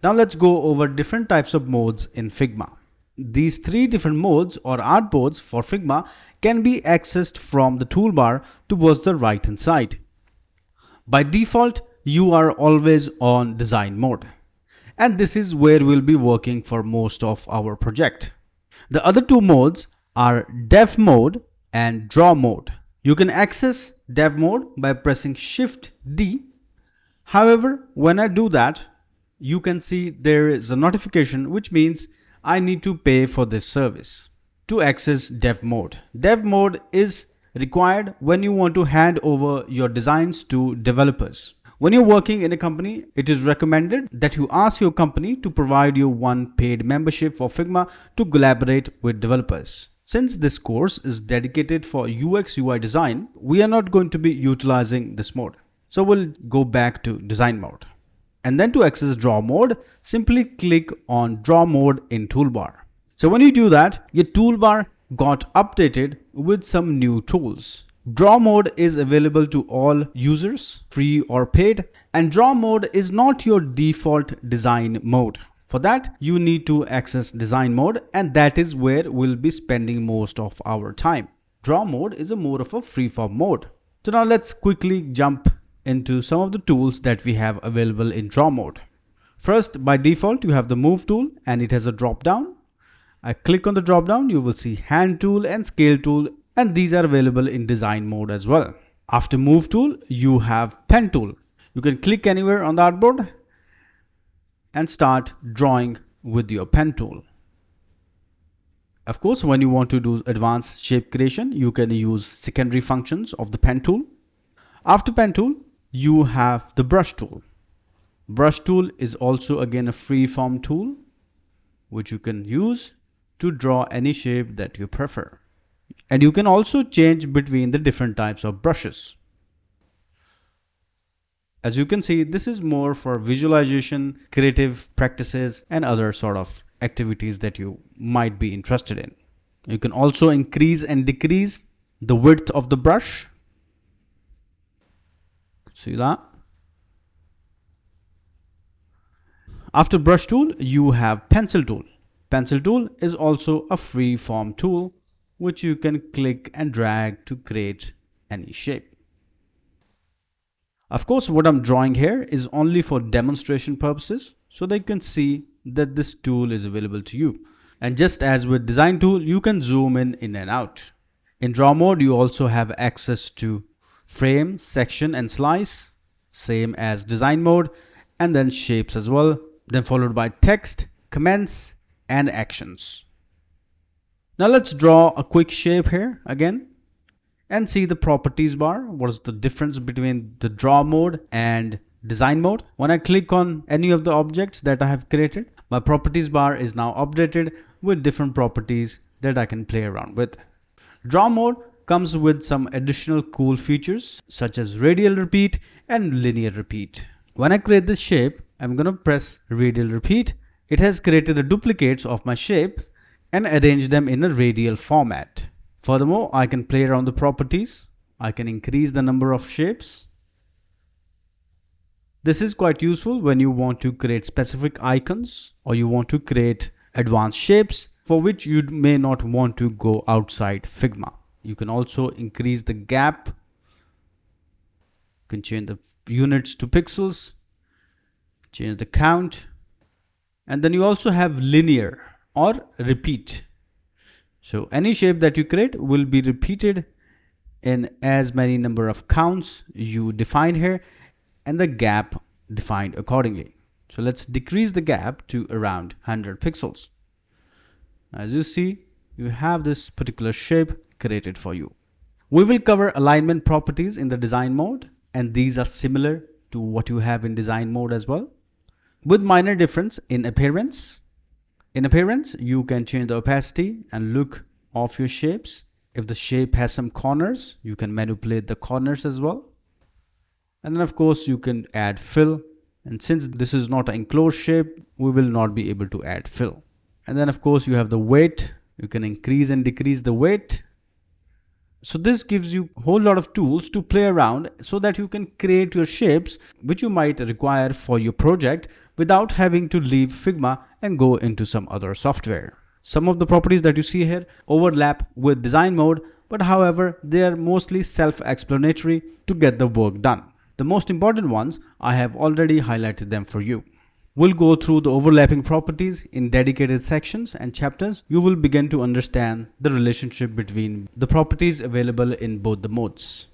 Now let's go over different types of modes in Figma. These three different modes or artboards for Figma can be accessed from the toolbar towards the right hand side. By default, you are always on design mode, and this is where we'll be working for most of our project. The other two modes are dev mode and draw mode. You can access dev mode by pressing Shift D. However, when I do that, you can see there is a notification which means I need to pay for this service to access dev mode. Dev mode is required when you want to hand over your designs to developers. When you're working in a company, it is recommended that you ask your company to provide you one paid membership for Figma to collaborate with developers. Since this course is dedicated for UX UI design, we are not going to be utilizing this mode. So we'll go back to design mode. And then to access draw mode, simply click on draw mode in toolbar. So when you do that, your toolbar got updated with some new tools. Draw mode is available to all users, free or paid, and draw mode is not your default design mode. For that, you need to access design mode, and that is where we'll be spending most of our time. Draw mode is a more of a freeform mode. So now let's quickly jump into some of the tools that we have available in draw mode. First, by default, you have the move tool and it has a drop down. I click on the drop down, you will see hand tool and scale tool, and these are available in design mode as well. After move tool, you have pen tool. You can click anywhere on the artboard and start drawing with your pen tool. Of course, when you want to do advanced shape creation, you can use secondary functions of the pen tool. After pen tool, you have the brush tool. Brush tool is also again a free form tool which you can use to draw any shape that you prefer. And you can also change between the different types of brushes. As you can see, this is more for visualization, creative practices, and other sort of activities that you might be interested in. You can also increase and decrease the width of the brush. See that? After brush tool, you have pencil tool. Pencil tool is also a free form tool which you can click and drag to create any shape. Of course, what I'm drawing here is only for demonstration purposes, so that you can see that this tool is available to you. And just as with design tool, you can zoom in and out. In draw mode, you also have access to frame, section, and slice, same as design mode, and then shapes as well, then followed by text, comments, and actions. Now let's draw a quick shape here again and see the properties bar. What is the difference between the draw mode and design mode? When I click on any of the objects that I have created, my properties bar is now updated with different properties that I can play around with. Draw mode comes with some additional cool features such as radial repeat and linear repeat. When I create this shape, I'm going to press radial repeat. It has created the duplicates of my shape and arranged them in a radial format. Furthermore, I can play around the properties. I can increase the number of shapes. This is quite useful when you want to create specific icons or you want to create advanced shapes for which you may not want to go outside Figma. You can also increase the gap. You can change the units to pixels, change the count, and then you also have linear or repeat. So any shape that you create will be repeated in as many number of counts you define here, and the gap defined accordingly. So let's decrease the gap to around 100 pixels. As you see, you have this particular shape created for you. We will cover alignment properties in the design mode, and these are similar to what you have in design mode as well, with minor difference in appearance. In appearance, you can change the opacity and look of your shapes. If the shape has some corners, you can manipulate the corners as well. And then of course you can add fill, and since this is not an enclosed shape, we will not be able to add fill. And then of course you have the weight. You can increase and decrease the weight. So this gives you a whole lot of tools to play around so that you can create your shapes which you might require for your project without having to leave Figma and go into some other software. Some of the properties that you see here overlap with design mode, but however, they are mostly self-explanatory to get the work done. The most important ones, I have already highlighted them for you. We'll go through the overlapping properties in dedicated sections and chapters. You will begin to understand the relationship between the properties available in both the modes.